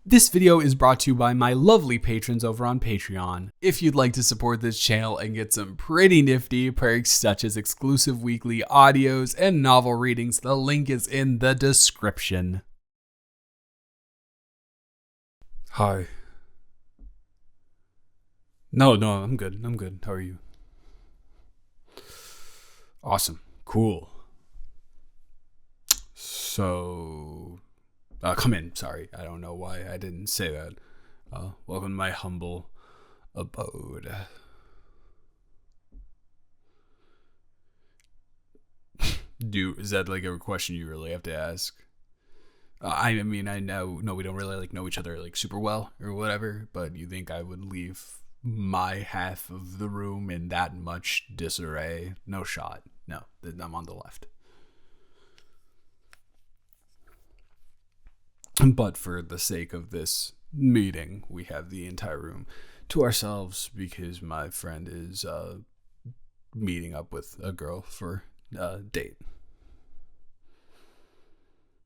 This video is brought to you by my lovely patrons over on Patreon. If you'd like to support this channel and get some pretty nifty perks such as exclusive weekly audios and novel readings, the link is in the description. Hi. No, I'm good. How are you? Awesome. Cool. So, come in. Sorry, I don't know why I didn't say that. Welcome to my humble abode. Is that like a question you really have to ask? I mean, I know we don't really know each other like super well or whatever, but you think I would leave my half of the room in that much disarray? No shot. No, I'm on the left. But for the sake of this meeting, we have the entire room to ourselves because my friend is meeting up with a girl for a date.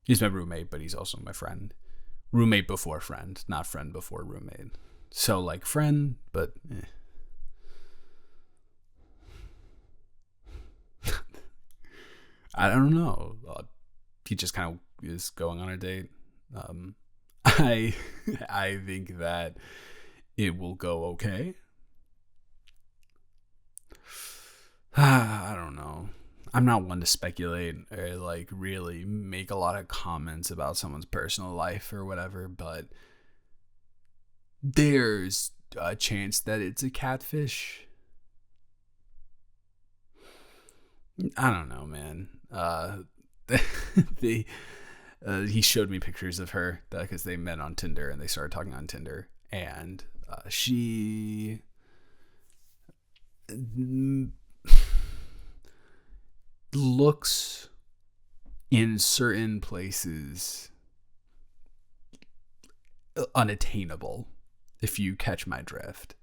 He's my roommate, but he's also my friend. Roommate before friend, not friend before roommate. So like friend, but I don't know. He just kind of is going on a date. I think that it will go okay. I don't know. I'm not one to speculate or like really make a lot of comments about someone's personal life or whatever, but there's a chance that it's a catfish. I don't know, man. He showed me pictures of her because they met on Tinder and they started talking on Tinder, and she looks in certain places unattainable, if you catch my drift.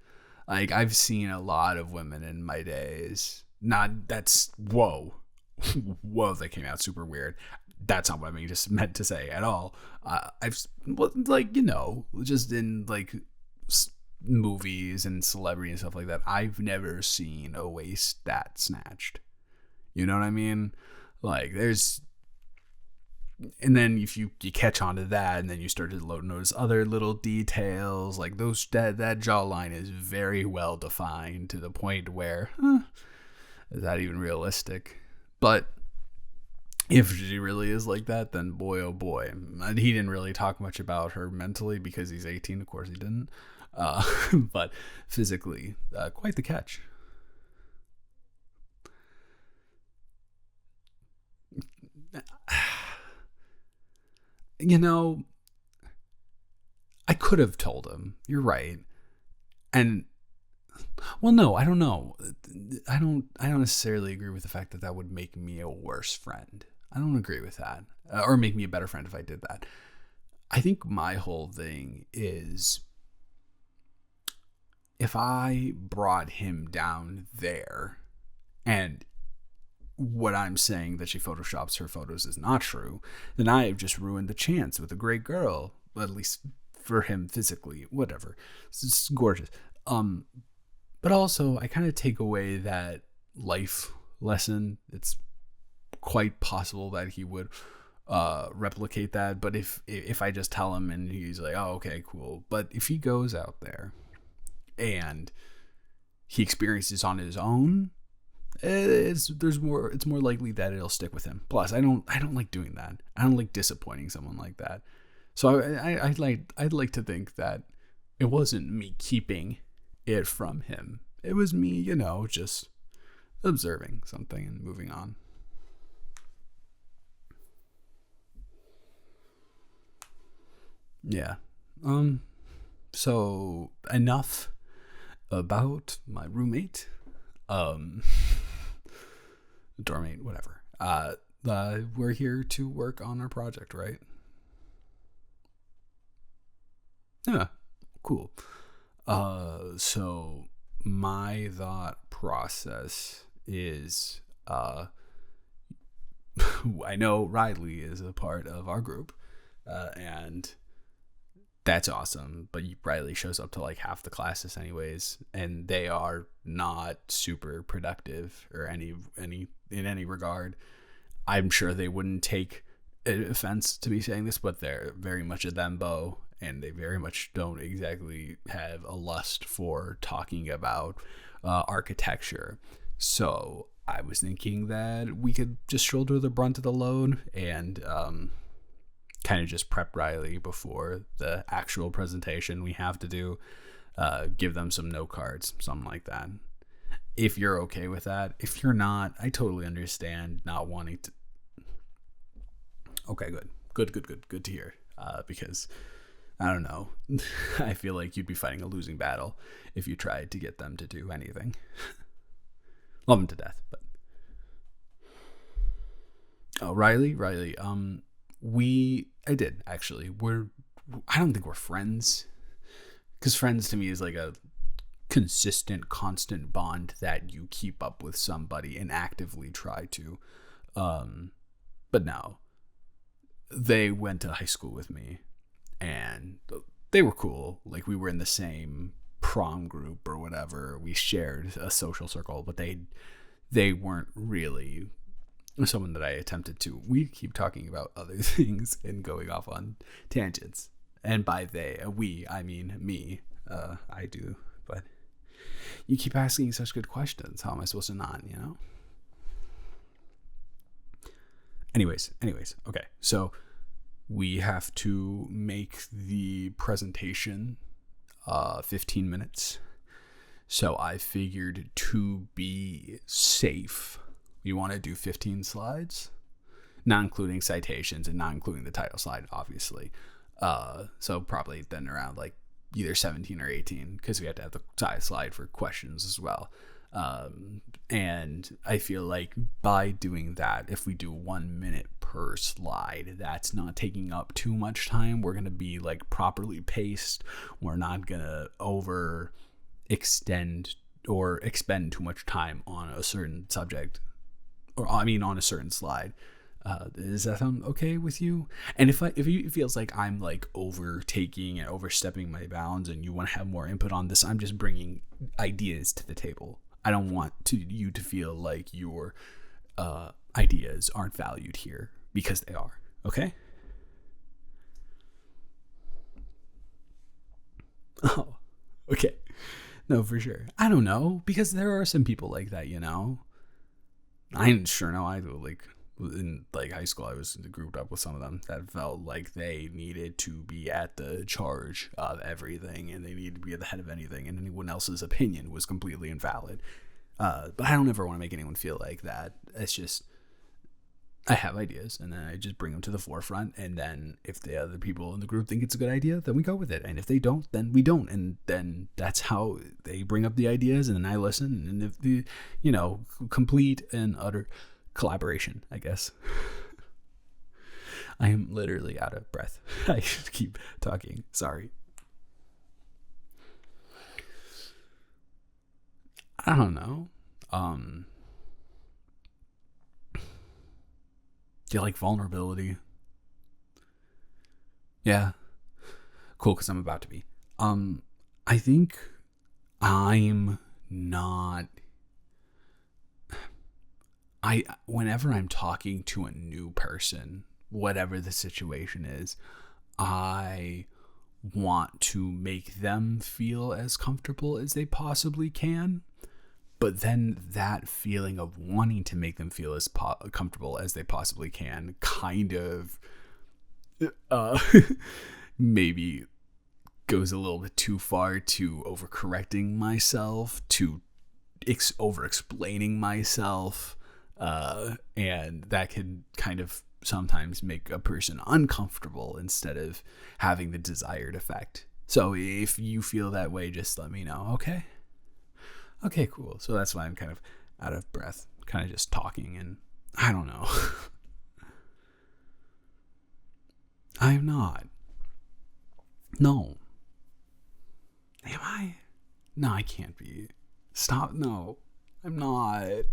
Like, I've seen a lot of women in my days. Whoa, that came out super weird. That's not what I just meant to say at all. Just in like movies and celebrity and stuff like that, I've never seen a waist that snatched. You know what I mean? Like, and then if you catch on to that, and then you start to notice other little details, like that jawline is very well defined to the point where, is that even realistic? But if she really is like that, then boy, oh boy. He didn't really talk much about her mentally because he's 18. Of course he didn't. But physically, quite the catch. You know, I could have told him. You're right. And, well, no, I don't know. I don't necessarily agree with the fact that would make me a worse friend. I don't agree with that. Or make me a better friend if I did that. I think my whole thing is, if I brought him down there and what I'm saying that she photoshops her photos is not true, then I have just ruined the chance with a great girl, at least for him physically, whatever. It's gorgeous. But also I kind of take away that life lesson. It's quite possible that he would replicate that, but if I just tell him and he's like, oh, okay, cool. But if he goes out there and he experiences on his own, it's more likely that it'll stick with him. Plus, I don't like doing that. I don't like disappointing someone like that. So I'd like to think that it wasn't me keeping it from him. It was me, just observing something and moving on. Yeah. So enough about my roommate. Doormate, whatever. We're here to work on our project, right? Yeah, cool. So my thought process is, I know Riley is a part of our group, and that's awesome. But Riley shows up to like half the classes anyways, and they are not super productive or any in any regard. I'm sure they wouldn't take offense to be saying this, but they're very much a thembo, and they very much don't exactly have a lust for talking about architecture. So I was thinking that we could just shoulder the brunt of the load and kind of just prep Riley before the actual presentation we have to do. Give them some note cards, something like that. If you're okay with that. If you're not, I totally understand not wanting to. Okay, good to hear. Because I don't know, I feel like you'd be fighting a losing battle if you tried to get them to do anything. Love them to death, but Riley. I did actually. I don't think we're friends, because friends to me is like a consistent, constant bond that you keep up with somebody and actively try to. But no, they went to high school with me, and they were cool. Like, we were in the same prom group or whatever. We shared a social circle, but they weren't really someone that I attempted to. We keep talking about other things and going off on tangents. And by we, I mean me. I do, but you keep asking such good questions. How am I supposed to not, Anyways, okay. So we have to make the presentation 15 minutes. So I figured, to be safe, we want to do 15 slides, not including citations and not including the title slide, obviously. So probably then around like either 17 or 18, because we have to have the slide for questions as well. And I feel like by doing that, if we do 1 minute per slide, that's not taking up too much time. We're going to be like properly paced. We're not going to over extend or expend too much time on a certain subject, or on a certain slide. Does that sound okay with you? And if it feels like I'm like overtaking and overstepping my bounds and you want to have more input on this, I'm just bringing ideas to the table. I don't want you to feel like your ideas aren't valued here, because they are. Okay? Oh, okay. No, for sure. I don't know, because there are some people like that, I sure know I do. Like, in like high school, I was grouped up with some of them that felt like they needed to be at the charge of everything, and they needed to be at the head of anything, and anyone else's opinion was completely invalid. But I don't ever want to make anyone feel like that. It's just, I have ideas, and then I just bring them to the forefront, and then if the other people in the group think it's a good idea, then we go with it, and if they don't, then we don't, and then that's how they bring up the ideas, and then I listen, and if the complete and utter collaboration, I guess. I am literally out of breath. I should keep talking. Sorry. I don't know. Do you like vulnerability? Yeah. Cool, because I'm about to be. I think I'm not. Whenever I'm talking to a new person, whatever the situation is, I want to make them feel as comfortable as they possibly can. But then that feeling of wanting to make them feel as comfortable as they possibly can kind of maybe goes a little bit too far to overcorrecting myself, to over-explaining myself. And that can kind of sometimes make a person uncomfortable instead of having the desired effect. So if you feel that way, just let me know. Okay, cool. So that's why I'm kind of out of breath, kind of just talking, and I don't know. I am not. No. Am I? No, I can't be. Stop. No, I'm not.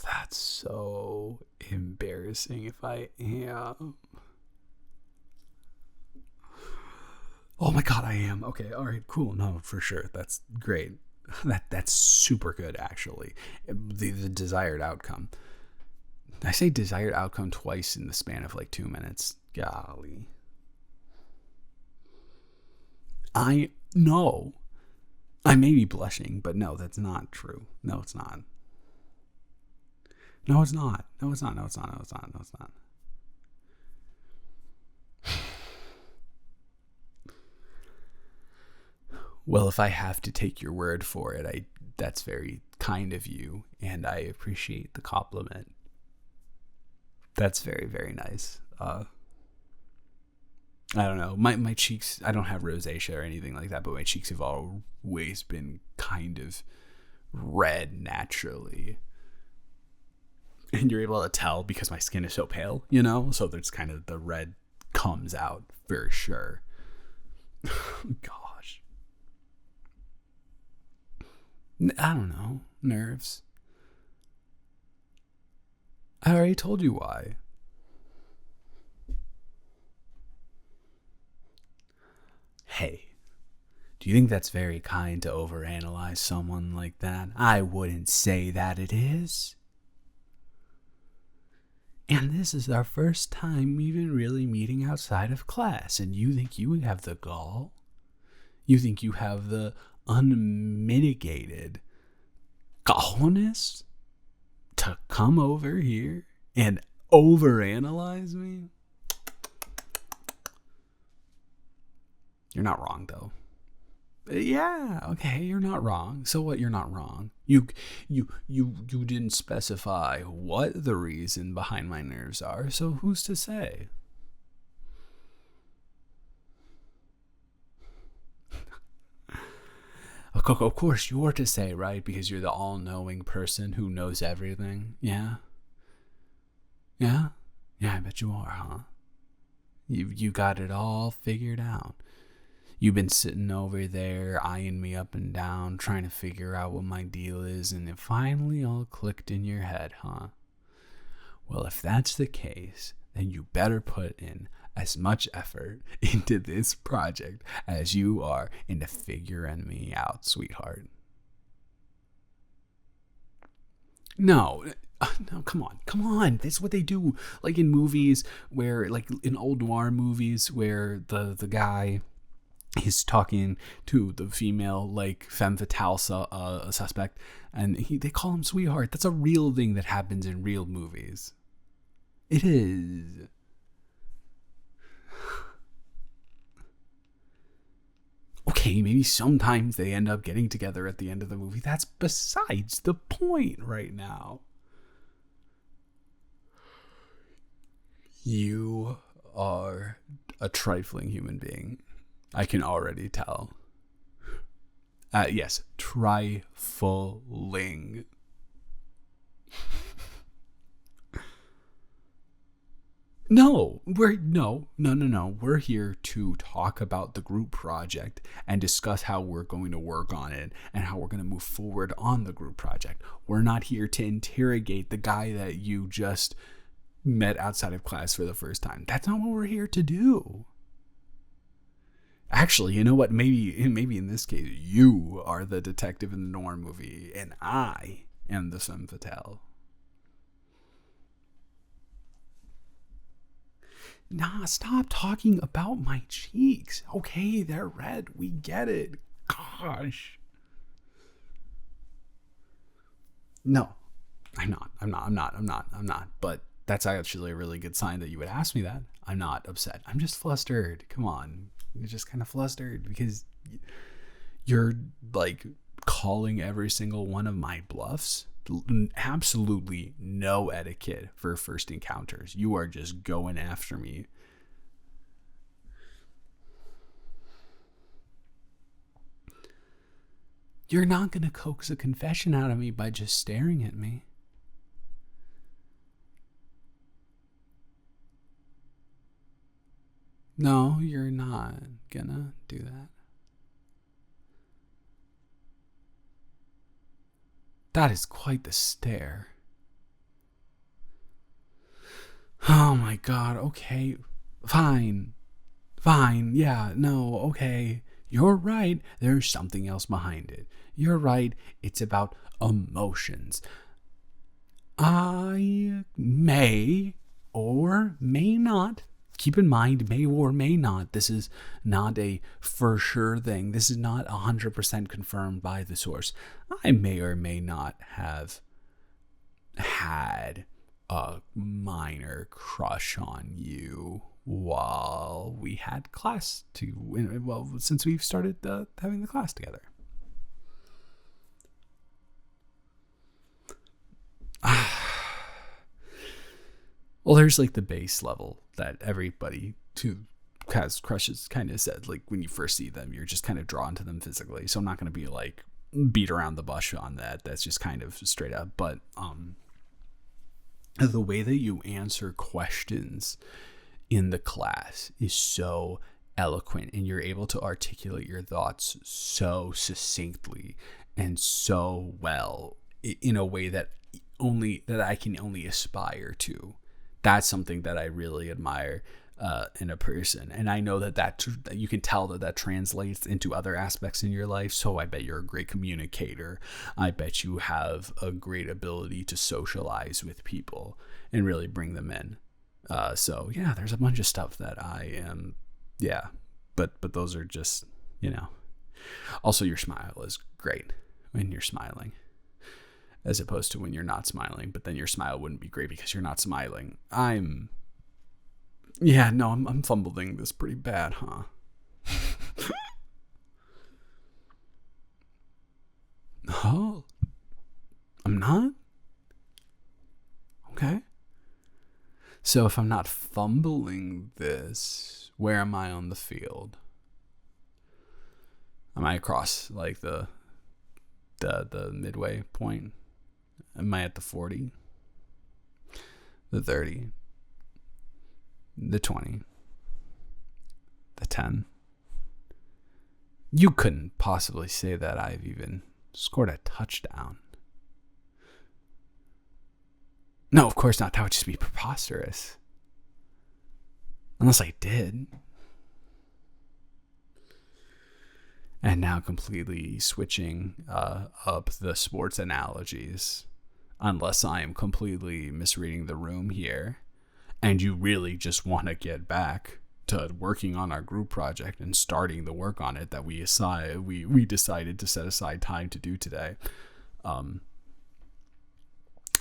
That's so embarrassing if I am. Oh my god, I am. Okay, all right, cool. No, for sure. That's great. That's super good actually. The desired outcome. I say desired outcome twice in the span of like 2 minutes. Golly. I know. I may be blushing, but no, that's not true. No, it's not. No, it's not. No, it's not. No, it's not. No, it's not. No, it's not. Well, if I have to take your word for it, I that's very kind of you, and I appreciate the compliment. That's very, very nice. I don't know. My cheeks, I don't have rosacea or anything like that, but my cheeks have always been kind of red naturally. And you're able to tell because my skin is so pale, you know? So there's kind of the red comes out for sure. Gosh. I don't know. Nerves. I already told you why. Hey, do you think that's very kind to overanalyze someone like that? I wouldn't say that it is. And this is our first time even really meeting outside of class, and you think you have the gall? You think you have the unmitigated gallness to come over here and overanalyze me? You're not wrong, though. Yeah, okay, you're not wrong. So what? You're not wrong. You didn't specify what the reason behind my nerves are. So who's to say? Of course you're to say, right? Because you're the all-knowing person who knows everything. Yeah, yeah, yeah. I bet you are, huh? You got it all figured out. You've been sitting over there eyeing me up and down, trying to figure out what my deal is, and it finally all clicked in your head, huh? Well, if that's the case, then you better put in as much effort into this project as you are into figuring me out, sweetheart. No, no, come on. That's what they do. Like in movies where, like in old noir movies, where the guy he's talking to the female like femme fatale suspect, and they call him sweetheart. That's a real thing that happens in real movies. It is. Okay, maybe sometimes they end up getting together at the end of the movie. That's besides the point right now. You are a trifling human being. I can already tell. Yes, trifling. No. We're here to talk about the group project and discuss how we're going to work on it and how we're going to move forward on the group project. We're not here to interrogate the guy that you just met outside of class for the first time. That's not what we're here to do. Actually, you know what? Maybe in this case, you are the detective in the noir movie, and I am the femme fatale. Nah, stop talking about my cheeks. Okay, they're red. We get it. Gosh. No, I'm not. But that's actually a really good sign that you would ask me that. I'm not upset. I'm just flustered. Come on. You're just kind of flustered because you're like calling every single one of my bluffs. Absolutely no etiquette for first encounters. You are just going after me. You're not going to coax a confession out of me by just staring at me. No, you're not gonna do that. That is quite the stare. Oh my god, okay. Fine. Fine, yeah, no, okay. You're right. There's something else behind it. You're right. It's about emotions. I may or may not. Keep in mind, may or may not. This is not a for sure thing. This is not 100% confirmed by the source. I may or may not have had a minor crush on you while we had class since we've started having the class together. Well, there's like the base level that everybody who has crushes kind of said, like when you first see them, you're just kind of drawn to them physically. So I'm not going to be like beat around the bush on that. That's just kind of straight up. But the way that you answer questions in the class is so eloquent, and you're able to articulate your thoughts so succinctly and so well in a way that I can only aspire to. That's something that I really admire in a person, and I know that you can tell that translates into other aspects in your life. So I bet you're a great communicator. I bet you have a great ability to socialize with people and really bring them in. So yeah, there's a bunch of stuff that I am, yeah, but those are just, Also, your smile is great when you're smiling, as opposed to when you're not smiling. But then your smile wouldn't be great because you're not smiling. I'm fumbling this pretty bad, huh? Oh, I'm not? Okay. So if I'm not fumbling this, where am I on the field? Am I across like the midway point? Am I at the 40? The 30? The 20? The 10? You couldn't possibly say that I've even scored a touchdown. No, of course not. That would just be preposterous. Unless I did. And now completely switching up the sports analogies. Unless I am completely misreading the room here. And you really just want to get back to working on our group project and starting the work on it that we decided to set aside time to do today.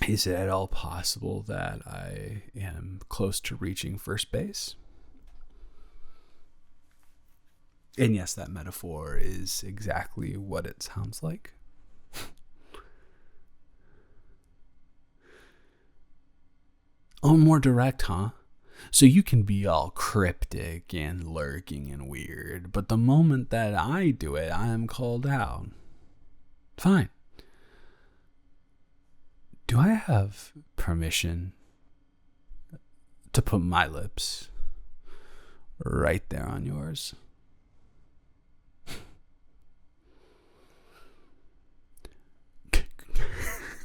Is it at all possible that I am close to reaching first base? And yes, that metaphor is exactly what it sounds like. Oh, more direct, huh? So you can be all cryptic and lurking and weird, but the moment that I do it, I am called out. Fine. Do I have permission to put my lips right there on yours?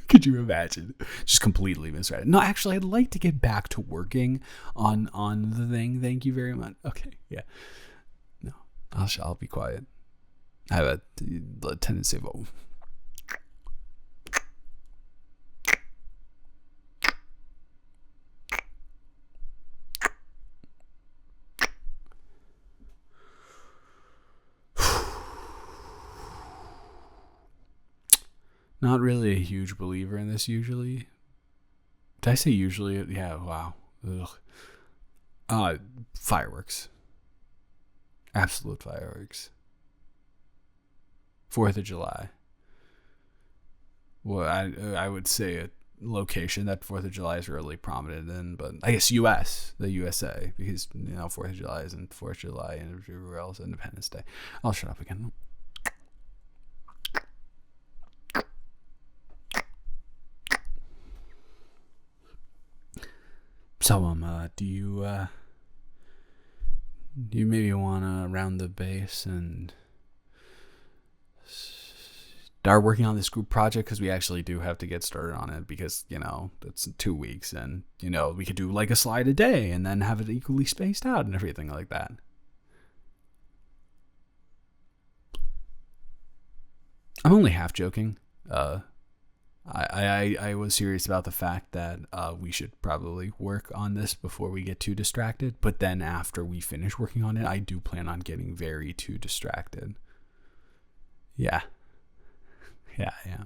Could you imagine? Just completely misread. No, actually, I'd like to get back to working on the thing. Thank you very much. Okay, yeah. No, I'll be quiet. I have a tendency of not really a huge believer in this usually. Did I say usually? Yeah, wow. Fireworks. Absolute fireworks. 4th of July. Well, I would say a location that 4th of July is really prominent in, but I guess the USA, because 4th of July isn't 4th of July and everywhere else Independence Day. I'll shut up again. So, do you maybe want to round the base and start working on this group project? Because we actually do have to get started on it, because, it's 2 weeks, and, we could do like a slide a day and then have it equally spaced out and everything like that. I'm only half joking. I was serious about the fact that we should probably work on this before we get too distracted. But then after we finish working on it, I do plan on getting very too distracted. Yeah. Yeah.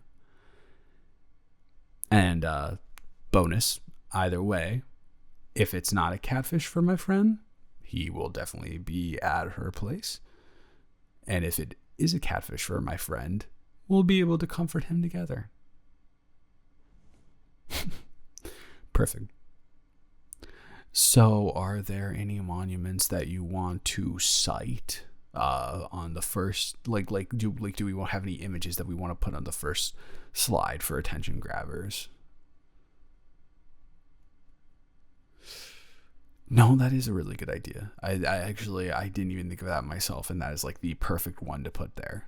And bonus, either way, if it's not a catfish for my friend, he will definitely be at her place. And if it is a catfish for my friend, we'll be able to comfort him together. Perfect. So, are there any monuments that you want to cite on the first? Do we have any images that we want to put on the first slide for attention grabbers? No, that is a really good idea. I didn't even think of that myself, and that is like the perfect one to put there.